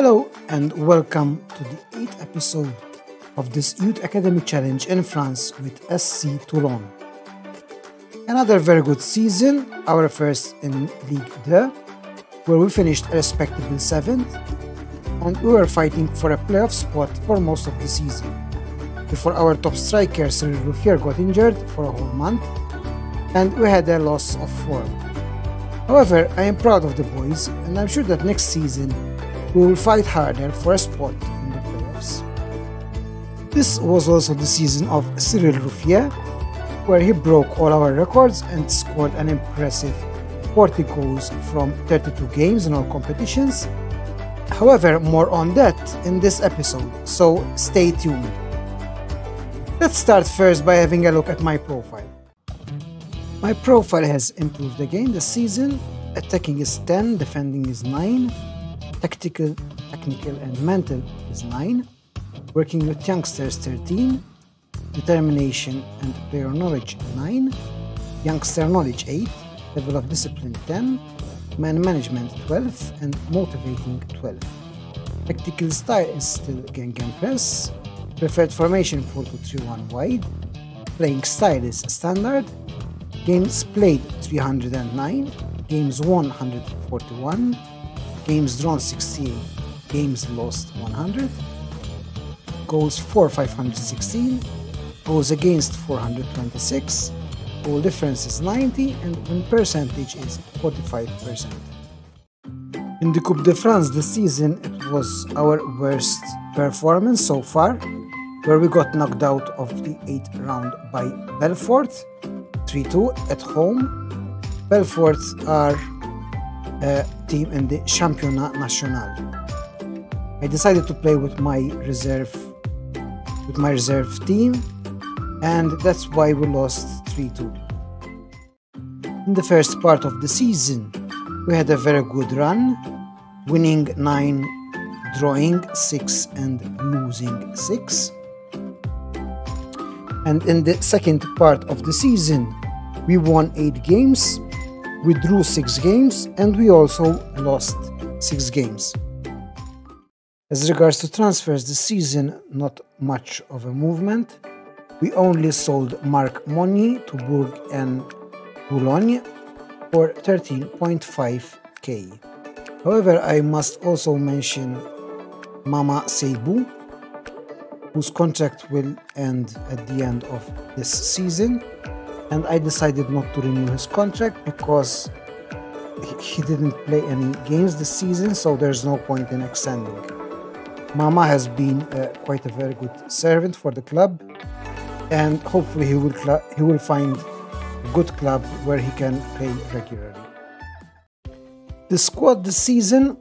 Hello and welcome to the 8th episode of this Youth Academy Challenge in France with SC Toulon. Another very good season, our first in Ligue 2, where we finished a respectable 7th, and we were fighting for a playoff spot for most of the season, before our top striker Cyril got injured for a whole month, and we had a loss of form. However, I am proud of the boys, and I'm sure that next season we will fight harder for a spot in the playoffs. This was also the season of Cyril, where he broke all our records and scored an impressive 40 goals from 32 games in all competitions. However, more on that in this episode, so stay tuned. Let's start first by having a look at my profile. My profile has improved again this season. Attacking is 10, defending is 9, technical and mental is 9, working with youngsters 13, determination and player knowledge 9, youngster knowledge 8, level of discipline 10, man management 12, and motivating 12. Tactical style is still gegenpress, preferred formation 4-2-3-1 wide, playing style is standard, games played 309, games won 141, games drawn 68, games lost 100, goals for 516, goals against 426, goal difference is 90, and win percentage is 45%. In the Coupe De France this season, it was our worst performance so far, where we got knocked out of the 8th round by Belfort, 3-2 at home. Belfort are a team in the Championnat National. I decided to play with my reserve team, and that's why we lost 3-2. In the first part of the season, we had a very good run, winning 9, drawing 6, and losing 6. And in the second part of the season, we won 8 games, we drew 6 games, and we also lost 6 games. As regards to transfers this season, not much of a movement. We only sold Marc Monnier to Bourg and Boulogne for 13.5k. However, I must also mention Mama Seibou, whose contract will end at the end of this season, and I decided not to renew his contract because he didn't play any games this season, so there's no point in extending. Mama has been quite a very good servant for the club, and hopefully he will find a good club where he can play regularly. The squad this season,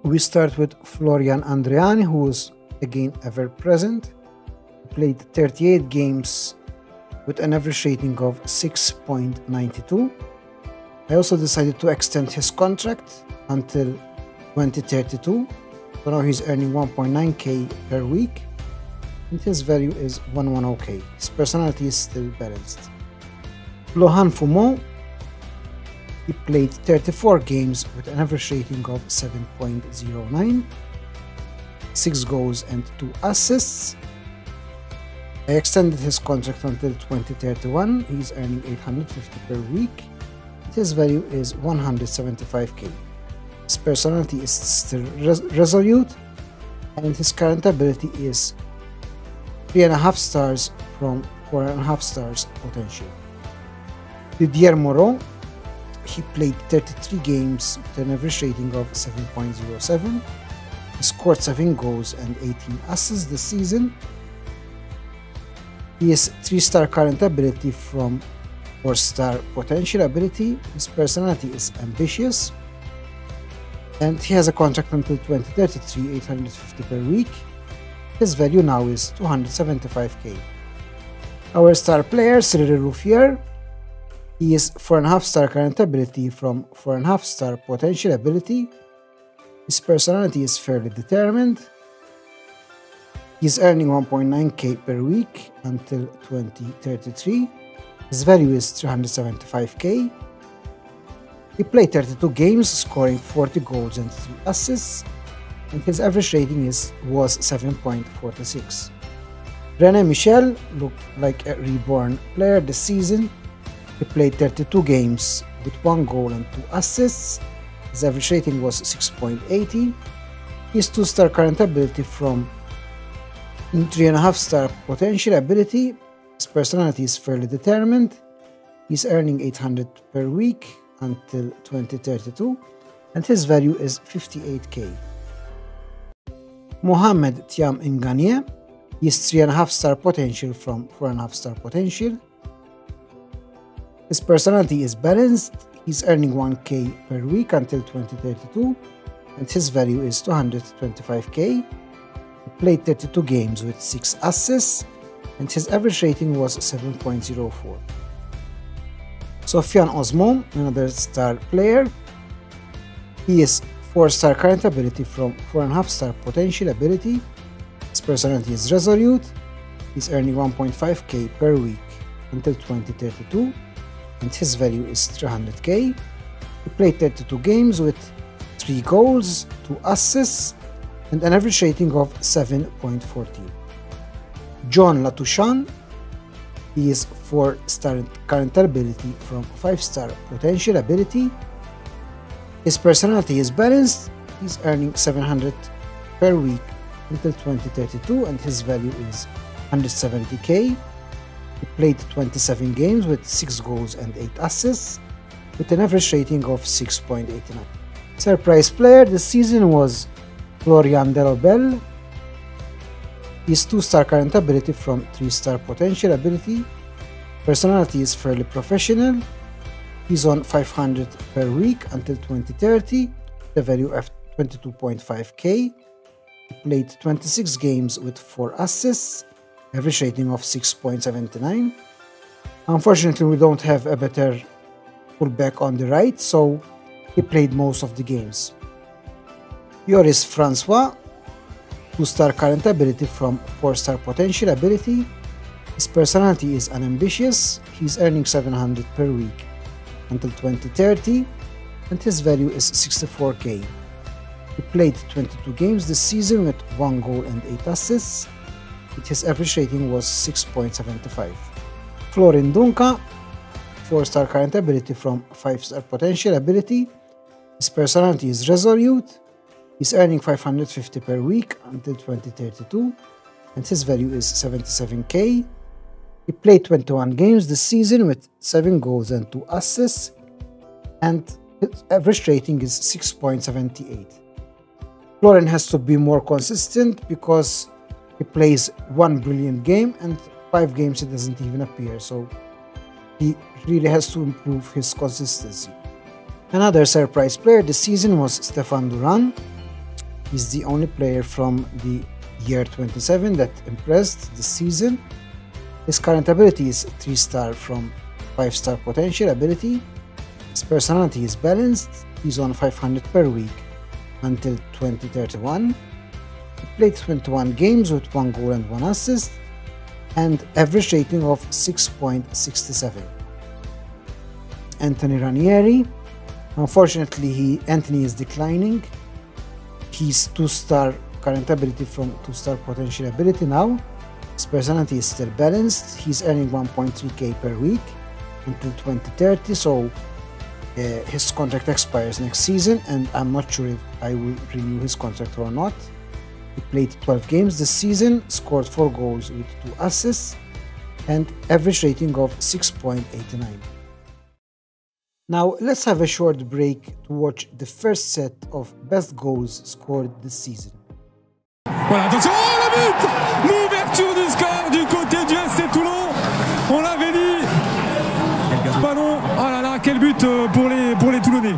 we start with Florian Andreani, who was again ever present. He played 38 games with an average rating of 6.92. I also decided to extend his contract until 2032, so now he's earning 1.9k per week, and his value is 110k. His personality is still balanced. Lohan Fumon, he played 34 games with an average rating of 7.09, 6 goals and 2 assists. I extended his contract until 2031. He's earning 850 per week. His value is 175k. His personality is still resolute, and his current ability is 3.5 stars from 4.5 stars potential. Didier Moreau, he played 33 games with an average rating of 7.07. He scored 7 goals and 18 assists this season. He has 3-star current ability from 4-star potential ability. His personality is ambitious, and he has a contract until 2033, 850 per week. His value now is 275k. Our star player, Cyril, he is 4.5-star current ability from 4.5-star potential ability. His personality is fairly determined. He's earning 1.9k per week until 2033. His value is 375k. He played 32 games, scoring 40 goals and 3 assists. and his average rating was 7.46. René Michel looked like a reborn player this season. He played 32 games with 1 goal and 2 assists. His average rating was 6.80. His 2-star current ability from 3.5-star potential ability. His personality is fairly determined. He's earning 800 per week until 2032, and his value is 58k. Mohamed Thiam Nganie. He's 3.5-star potential from 4.5-star potential. His personality is balanced. He's earning 1k per week until 2032, and his value is 225k. He played 32 games with 6 assists, and his average rating was 7.04. Sofiane Osmon, another star player. He is 4-star current ability from 4.5-star potential ability. His personality is resolute. He's earning 1.5k per week until 2032, and his value is 300k. He played 32 games with 3 goals, 2 assists, and an average rating of 7.14. John Latouchon. He is 4-star current ability from 5-star potential ability. His personality is balanced. He's earning 700 per week until 2032, and his value is 170k. He played 27 games with 6 goals and 8 assists, with an average rating of 6.89. Surprise player this season was Florian Delobel. His 2-star current ability from 3-star potential ability. Personality is fairly professional. He's on 500 per week until 2030, the value of 22.5k. He played 26 games with 4 assists, average rating of 6.79. Unfortunately, we don't have a better fullback on the right, so he played most of the games. Yoris Francois, 2-star current ability from 4-star potential ability. His personality is unambitious. He's earning 700 per week until 2030, and his value is 64k. He played 22 games this season with 1 goal and 8 assists, with his average rating was 6.75. Florin Dunca, 4-star current ability from 5-star potential ability. His personality is resolute. He's earning 550 per week until 2032, and his value is 77k. He played 21 games this season with 7 goals and 2 assists, and his average rating is 6.78. Florin has to be more consistent because he plays 1 brilliant game and 5 games he doesn't even appear, so he really has to improve his consistency. Another surprise player this season was Stéphane Duran. He's the only player from the year 27 that impressed this season. His current ability is 3-star from 5-star potential ability. His personality is balanced. He's on 500 per week until 2031. He played 21 games with 1 goal and 1 assist, and average rating of 6.67. Anthony Ranieri. Unfortunately, Anthony is declining. He's 2-star current ability from 2-star potential ability now. His personality is still balanced. He's earning 1.3k per week until 2030, so his contract expires next season, and I'm not sure if I will renew his contract or not. He played 12 games this season, scored 4 goals with 2 assists, and average rating of 6.89. Now let's have a short break to watch the first set of best goals scored this season. Voilà, attention, oh, le but! L'ouverture du score du côté du SC Toulon. On l'avait dit. Ballon, oh là là, quel but pour les Toulonnais.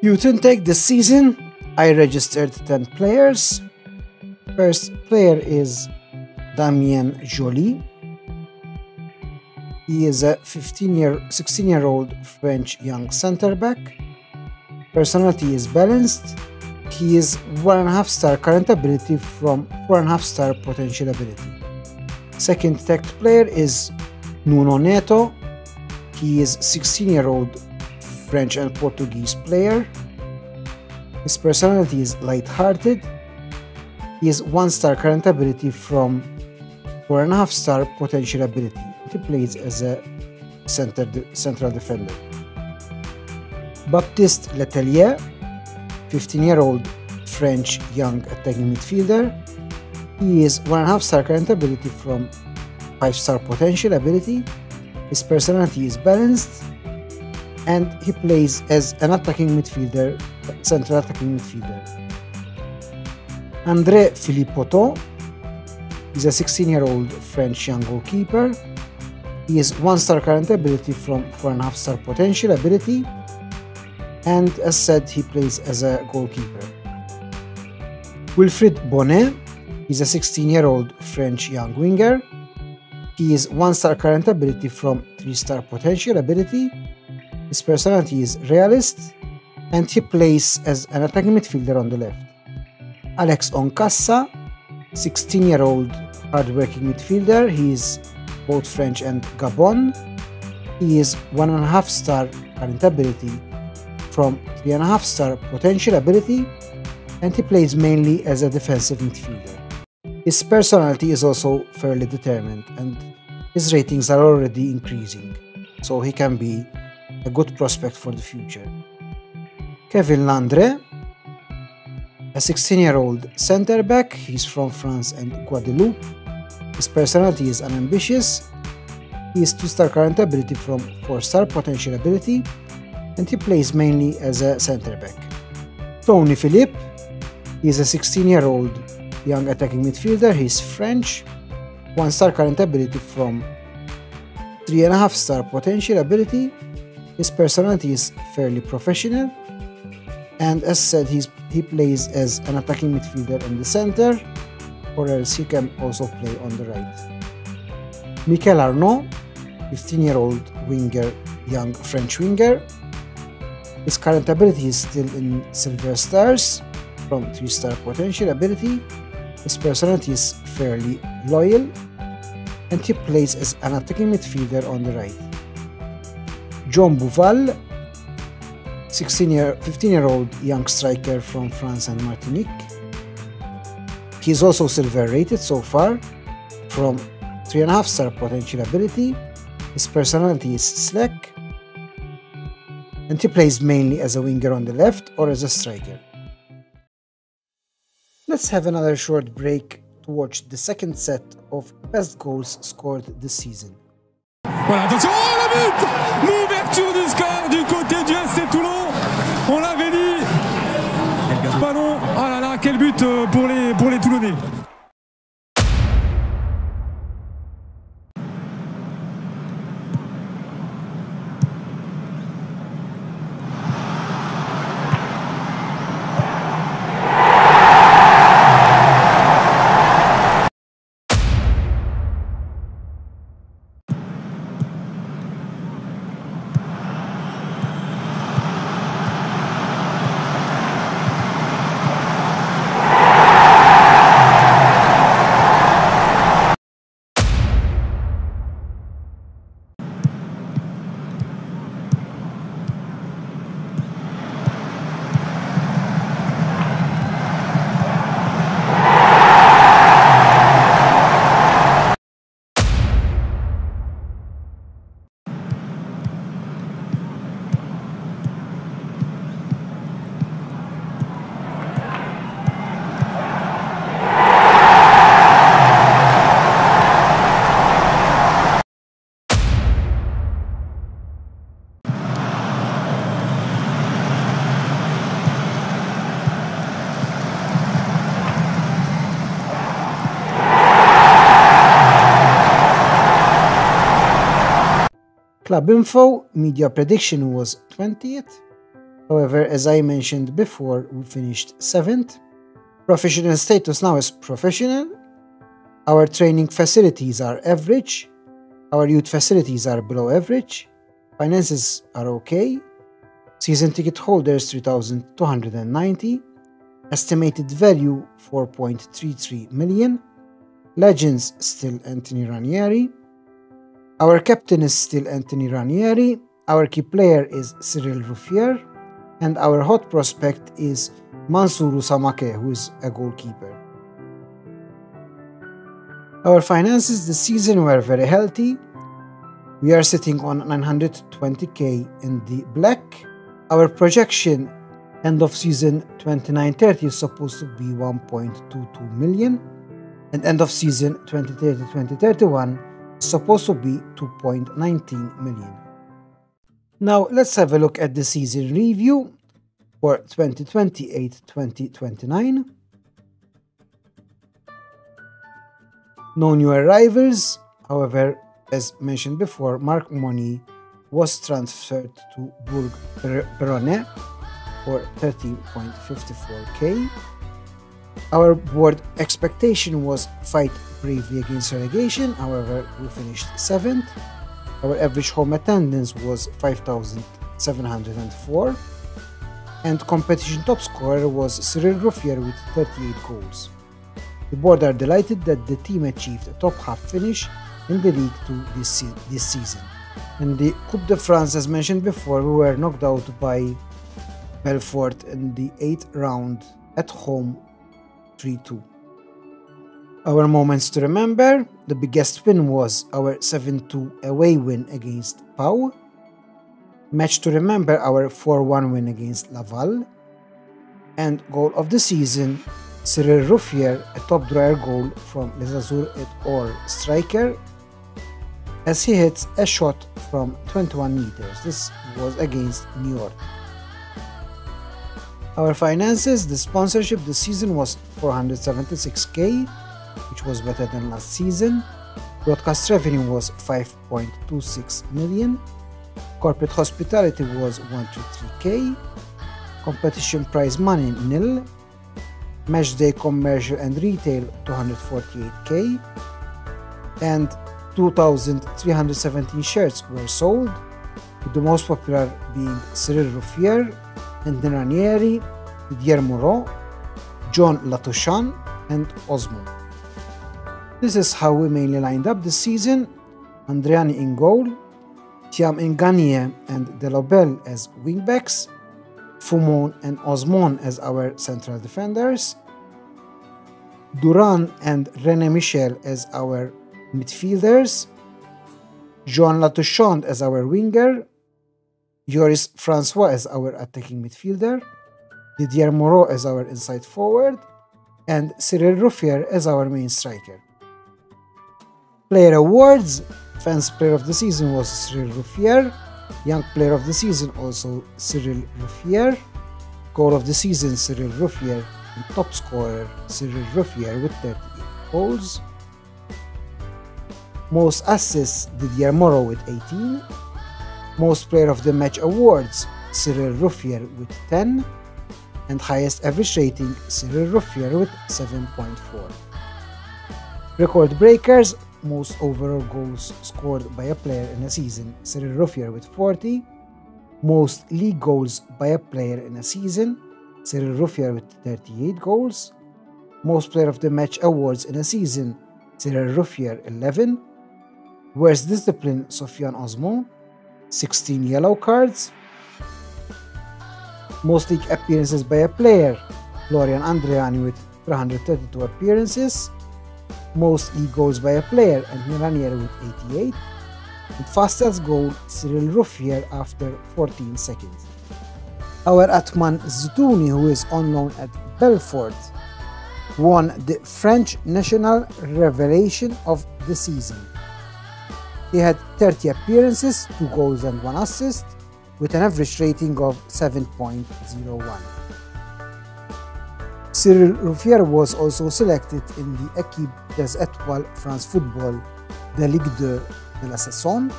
Youth intake this season, I registered 10 players. First player is Damien Joly. He is a 16-year-old French young centre-back. Personality is balanced. He is 1.5 star current ability from 4.5 star potential ability. Second tagged player is Nuno Neto. He is 16-year-old French and Portuguese player. His personality is light-hearted. He is 1 star current ability from 4.5 star potential ability. He plays as a central defender. Baptiste Letellier, 15-year-old French young attacking midfielder. He is 1.5 star current ability from 5 star potential ability. His personality is balanced and he plays as an attacking midfielder, central attacking midfielder. André Philippe Poton is a 16-year-old French young goalkeeper. He is 1 star current ability from 4.5 star potential ability, and as said, he plays as a goalkeeper. Wilfried Bonnet is a 16-year-old French young winger. He is 1 star current ability from 3 star potential ability. His personality is realist, and he plays as an attacking midfielder on the left. Alex Onkassa, 16-year-old hard-working midfielder. He is both French and Gabon. He is 1.5 star current ability from 3.5 star potential ability, and he plays mainly as a defensive midfielder. His personality is also fairly determined, and his ratings are already increasing, so he can be a good prospect for the future. Kevin Landre, a 16-year-old centre-back. He's from France and Guadeloupe. His personality is unambitious. He is 2 star current ability from 4 star potential ability, and he plays mainly as a centre-back. Tony Philippe, he is a 16-year-old young attacking midfielder. He is French, 1 star current ability from 3.5 star potential ability. His personality is fairly professional, and as said, he plays as an attacking midfielder in the center, or else he can also play on the right. Michael Arnaud, 15-year-old winger, young French winger. His current ability is still in silver stars from 3 star potential ability. His personality is fairly loyal, and he plays as an attacking midfielder on the right. John Bouval, 15-year-old young striker from France and Martinique. He is also silver rated so far from 3.5 star potential ability. His personality is slack, and he plays mainly as a winger on the left or as a striker. Let's have another short break to watch the second set of best goals scored this season. Voilà, attention, oh, le but! L'ouverture du score du côté du SC Toulon. On l'avait dit. Ballon, oh là là, quel but pour les Toulonnais. Club info, media prediction was 20th. However, as I mentioned before, we finished 7th. Professional status now is professional. Our training facilities are average. Our youth facilities are below average. Finances are okay. Season ticket holders 3,290. Estimated value 4.33 million. Legends still Anthony Ranieri. Our captain is still Anthony Ranieri. Our key player is Cyril Ruffier. And our hot prospect is Mansour Samake, who is a goalkeeper. Our finances this season were very healthy. We are sitting on 920k in the black. Our projection end of season 29-30 is supposed to be 1.22 million. And end of season 2030-2031 is supposed to be 2.19 million. Now let's have a look at the season review for 2028-2029. No new arrivals. However, as mentioned before, Marc Money was transferred to Bourg-Perronnet for 13.54k. Our board expectation was fight bravely against relegation. However, we finished 7th. Our average home attendance was 5,704. And competition top scorer was Cyril Ruffier with 38 goals. The board are delighted that the team achieved a top half finish in the League 2 this season. In the Coupe De France, as mentioned before, we were knocked out by Belfort in the 8th round at home 3-2. Our moments to remember: the biggest win was our 7-2 away win against Pau. Match to remember: our 4-1 win against Laval. And goal of the season: Cyril Ruffier, a top drawer goal from Les Azurs et Or striker, as he hits a shot from 21 meters. This was against New York. Our finances: the sponsorship this season was 476k, which was better than last season. Broadcast revenue was 5.26 million. Corporate hospitality was 123k. Competition prize money nil. Matchday commercial and retail 248k. And 2,317 shirts were sold, with the most popular being Cyril Ruffier, Anthony Ranieri, Didier Moreau, John Latouchon, and Osmo. This is how we mainly lined up this season: Andriani in goal, Thiam Nganie and Delobel as wingbacks, Fumon and Osmon as our central defenders, Duran and René Michel as our midfielders, Joan Latouchon as our winger, Joris Francois as our attacking midfielder, Didier Moreau as our inside forward, and Cyril Ruffier as our main striker. Player awards: Fans Player of the Season was Cyril Ruffier, Young Player of the Season also Cyril Ruffier, Goal of the Season Cyril Ruffier, and Top Scorer Cyril Ruffier with 38 goals. Most assists Didier Moreau with 18. Most Player of the Match awards Cyril Ruffier with 10. And highest average rating Cyril Ruffier with 7.4. Record breakers: most overall goals scored by a player in a season Cyril Ruffier with 40. Most league goals by a player in a season Cyril Ruffier with 38 goals. Most Player of the Match awards in a season Cyril Ruffier 11. Worst discipline Sofiane Osmon, 16 yellow cards. Most league appearances by a player Florian Andriani with 332 appearances. Most league goals by a player Anthony Ranieri with 88. And fastest goal Cyril Ruffier after 14 seconds. Our Atman Zitouni, who is on loan at Belfort, won the French National Revelation of the season. He had 30 appearances, 2 goals and 1 assist, with an average rating of 7.01. Cyril Ruffier was also selected in the Équipe des Étoiles France Football, the Ligue 2 de la saison.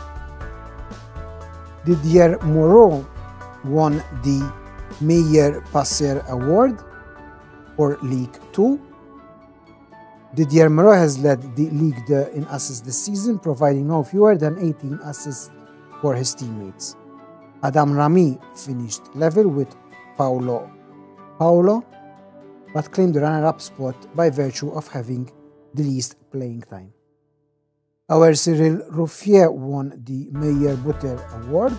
Didier Moreau won the Meilleur Passeur Award for League 2. Didier Moreau has led the Ligue 2 in assists this season, providing no fewer than 18 assists for his teammates. Adam Rami finished level with Paulo, but claimed the runner-up spot by virtue of having the least playing time. Our Cyril Rouffier won the Meilleur Buteur Award.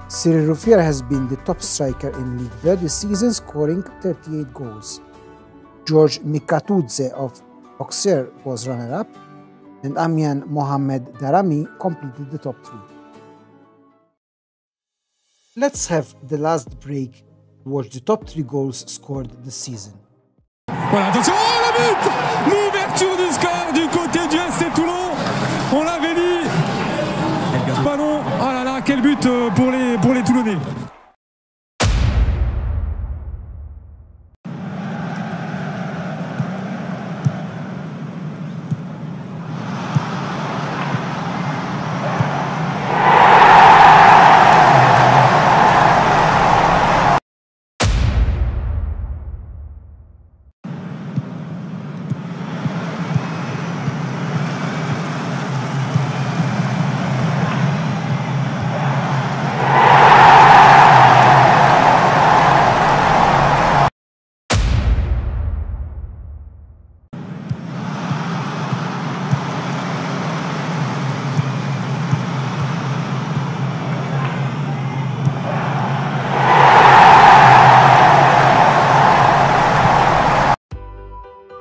Cyril Rouffier has been the top striker in Ligue 2 this season, scoring 38 goals. George Mikatudze of Auxerre was runner-up, and Amian Mohamed Darami completed the top 3. Let's have the last break to watch the top 3 goals scored this season. Voilà, attention, oh, le but! L'ouverture du score du côté du SC Toulon. On l'avait dit. Ballon, oh là là, quel but pour les Toulonnais.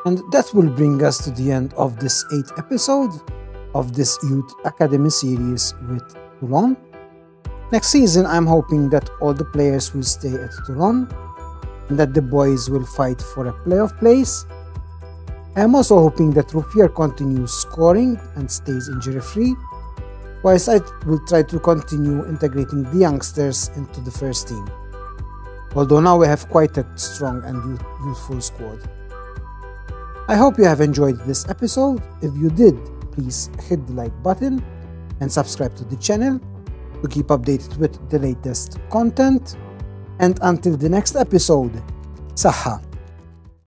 And that will bring us to the end of this 8th episode of this Youth Academy series with Toulon. Next season, I'm hoping that all the players will stay at Toulon and that the boys will fight for a playoff place. I am also hoping that Rouffier continues scoring and stays injury-free, whilst I will try to continue integrating the youngsters into the first team. Although now we have quite a strong and youthful squad. I hope you have enjoyed this episode. If you did, please hit the like button and subscribe to the channel to keep updated with the latest content. And until the next episode, Saha.